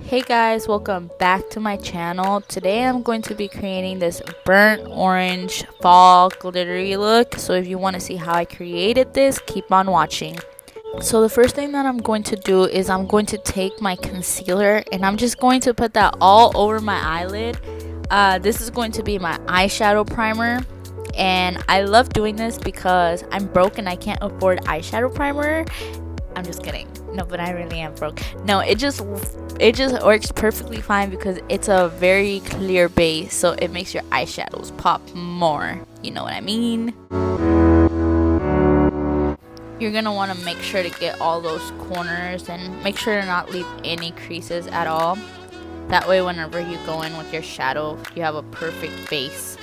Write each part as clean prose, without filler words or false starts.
Hey guys, welcome back to my channel. Today I'm going to be creating this burnt orange fall glittery look. So if you want to see how I created this, keep on watching. So the first thing that I'm going to do is I'm going to take my concealer and I'm just going to put that all over my eyelid. This is going to be my eyeshadow primer. And I love doing this because I'm broke and I can't afford eyeshadow primer. I'm just kidding. No, but I really am broke. No, it just works perfectly fine because it's a very clear base, so it makes your eyeshadows pop more. You know what I mean? You're gonna want to make sure to get all those corners and make sure to not leave any creases at all. That way, whenever you go in with your shadow, you have a perfect base.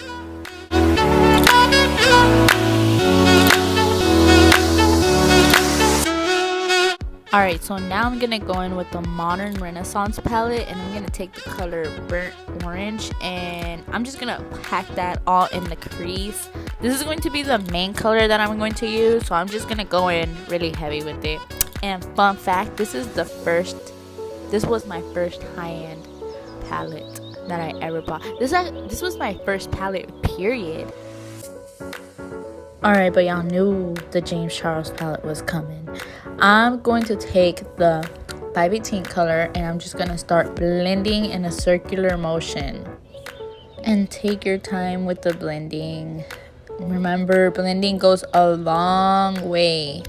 Alright, so now I'm going to go in with the Modern Renaissance palette and I'm going to take the color Burnt Orange and I'm just going to pack that all in the crease. This is going to be the main color that I'm going to use, so I'm just going to go in really heavy with it. And fun fact, this was my first high-end palette that I ever bought. This was my first palette, period. Alright, but y'all knew the James Charles palette was coming. I'm going to take the 518 color and I'm just going to start blending in a circular motion. And take your time with the blending. Remember, blending goes a long way.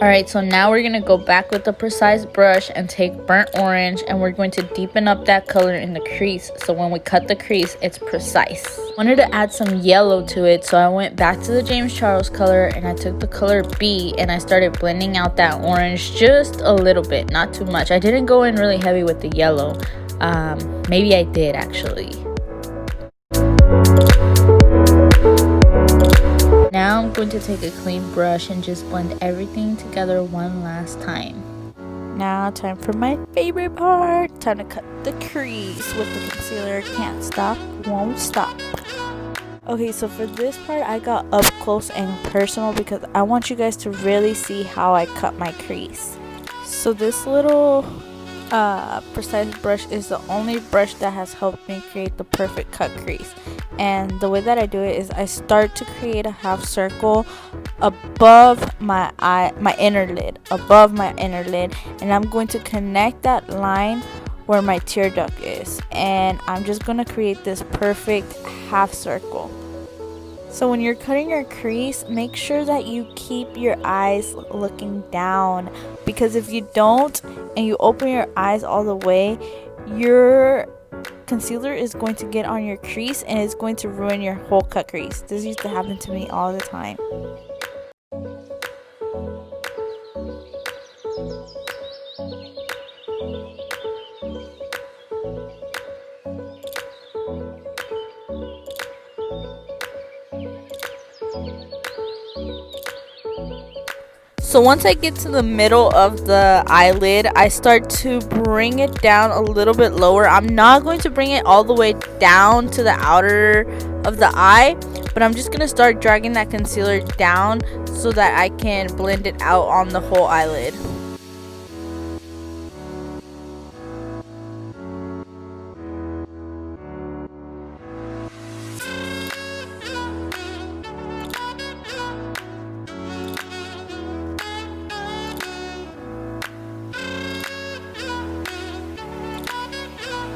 Alright, so now we're going to go back with the precise brush and take burnt orange and we're going to deepen up that color in the crease. So when we cut the crease, it's precise. Wanted to add some yellow to it, so I went back to the James Charles color and I took the color B and I started blending out that orange just a little bit, not too much. I didn't go in really heavy with the yellow. Maybe I did actually. Now I'm going to take a clean brush and just blend everything together one last time. Now time for my favorite part. Time to cut the crease with the concealer. Can't stop, won't stop. Okay, so for this part I got up close and personal because I want you guys to really see how I cut my crease. So this little precise brush is the only brush that has helped me create the perfect cut crease. And the way that I do it is I start to create a half circle above my inner lid, and I'm going to connect that line where my tear duct is, and I'm just going to create this perfect half circle. So when you're cutting your crease, make sure that you keep your eyes looking down, because if you don't and you open your eyes all the way, your concealer is going to get on your crease and it's going to ruin your whole cut crease. This used to happen to me all the time. So once I get to the middle of the eyelid, I start to bring it down a little bit lower. I'm not going to bring it all the way down to the outer of the eye, but I'm just going to start dragging that concealer down so that I can blend it out on the whole eyelid.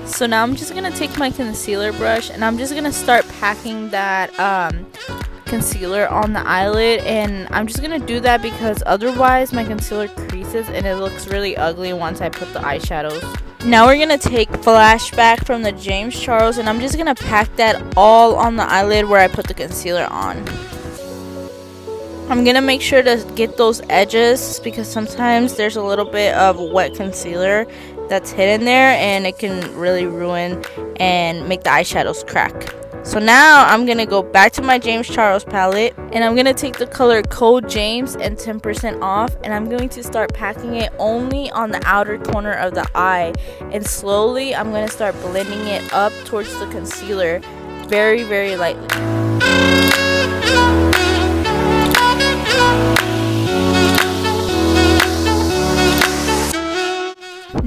So now I'm just going to take my concealer brush and I'm just going to start packing that concealer on the eyelid, and I'm just going to do that because otherwise my concealer creases and it looks really ugly once I put the eyeshadows. Now we're going to take Flashback from the James Charles and I'm just going to pack that all on the eyelid where I put the concealer on. I'm going to make sure to get those edges because sometimes there's a little bit of wet concealer that's hidden there and it can really ruin and make the eyeshadows crack. So now I'm going to go back to my James Charles palette and I'm going to take the color Code James and 10% off, and I'm going to start packing it only on the outer corner of the eye, and slowly I'm going to start blending it up towards the concealer very, very lightly.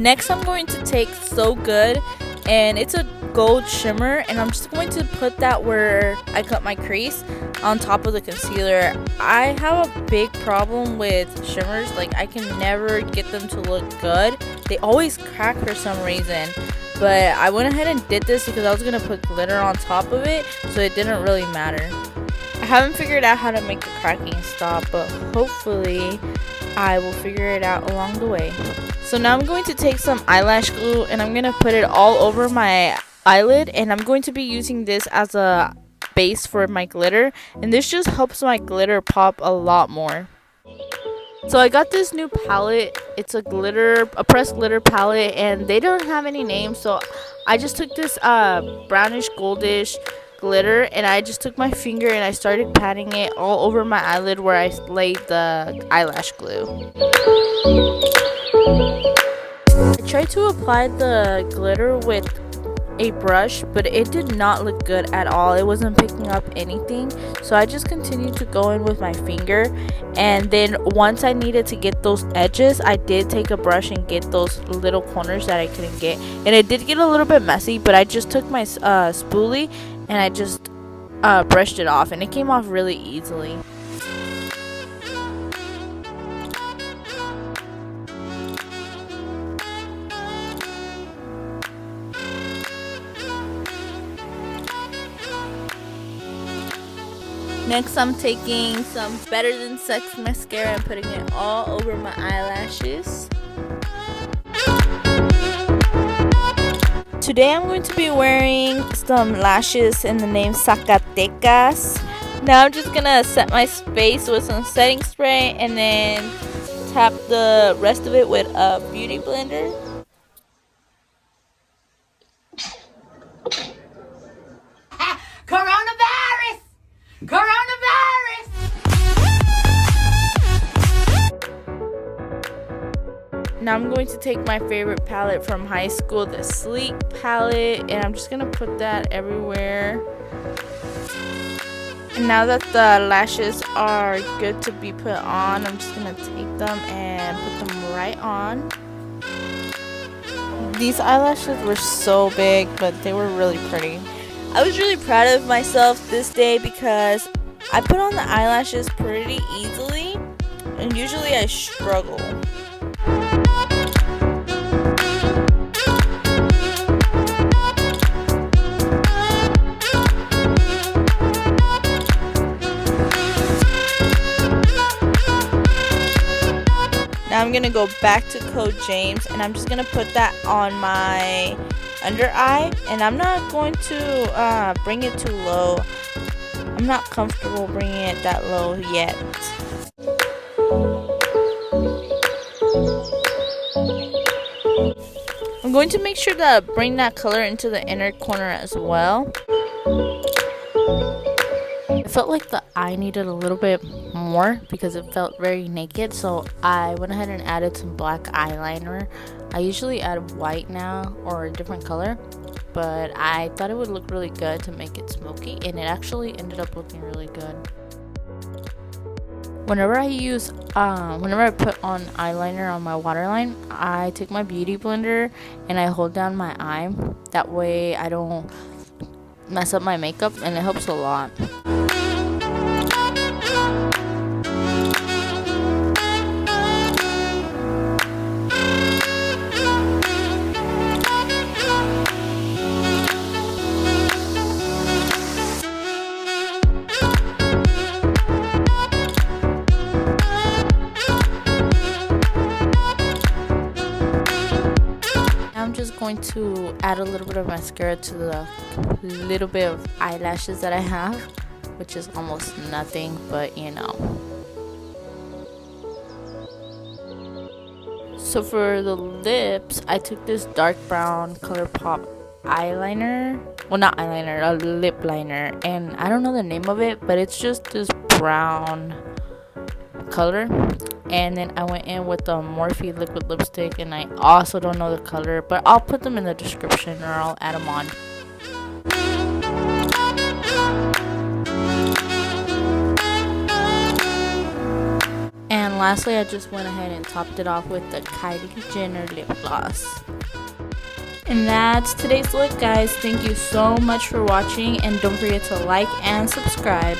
Next, I'm going to take So Good, and it's a gold shimmer, and I'm just going to put that where I cut my crease on top of the concealer. I have a big problem with shimmers. Like, I can never get them to look good. They always crack for some reason. But I went ahead and did this because I was going to put glitter on top of it, so it didn't really matter. I haven't figured out how to make the cracking stop, but hopefully I will figure it out along the way. So now I'm going to take some eyelash glue and I'm going to put it all over my eyelid, and I'm going to be using this as a base for my glitter, and this just helps my glitter pop a lot more. So I got this new palette. It's a pressed glitter palette, and they don't have any names, so I just took this brownish goldish glitter, and I just took my finger and I started patting it all over my eyelid where I laid the eyelash glue. I tried to apply the glitter with a brush, but it did not look good at all. It wasn't picking up anything, so I just continued to go in with my finger, and then once I needed to get those edges, I did take a brush and get those little corners that I couldn't get, and it did get a little bit messy, but I just took my spoolie and I just brushed it off, and it came off really easily. Next, I'm taking some Better Than Sex mascara and putting it all over my eyelashes. Today I'm going to be wearing some lashes in the name Zacatecas. Now I'm just gonna set my face with some setting spray and then tap the rest of it with a beauty blender. Coronavirus! Coronavirus! Now I'm going to take my favorite palette from high school, the Sleek palette, and I'm just going to put that everywhere. And now that the lashes are good to be put on, I'm just going to take them and put them right on. These eyelashes were so big, but they were really pretty. I was really proud of myself this day because I put on the eyelashes pretty easily, and usually I struggle. Now I'm going to go back to Code James, and I'm just going to put that on my under eye, and I'm not going to bring it too low. I'm not comfortable bringing it that low yet. I'm going to make sure to bring that color into the inner corner as well. I felt like the eye needed a little bit more because it felt very naked, so I went ahead and added some black eyeliner. I usually add white now or a different color, but I thought it would look really good to make it smoky, and it actually ended up looking really good. Whenever I put on eyeliner on my waterline, I take my beauty blender and I hold down my eye. That way I don't mess up my makeup, and it helps a lot. I'm just going to add a little bit of mascara to the little bit of eyelashes that I have, which is almost nothing, but you know. So for the lips, I took this dark brown ColourPop eyeliner. Well, not eyeliner, a lip liner, and I don't know the name of it, but it's just this brown color. And then I went in with the Morphe liquid lipstick, and I also don't know the color, but I'll put them in the description or I'll add them on. And lastly, I just went ahead and topped it off with the Kylie Jenner lip gloss. And that's today's look, guys. Thank you so much for watching, and don't forget to like and subscribe.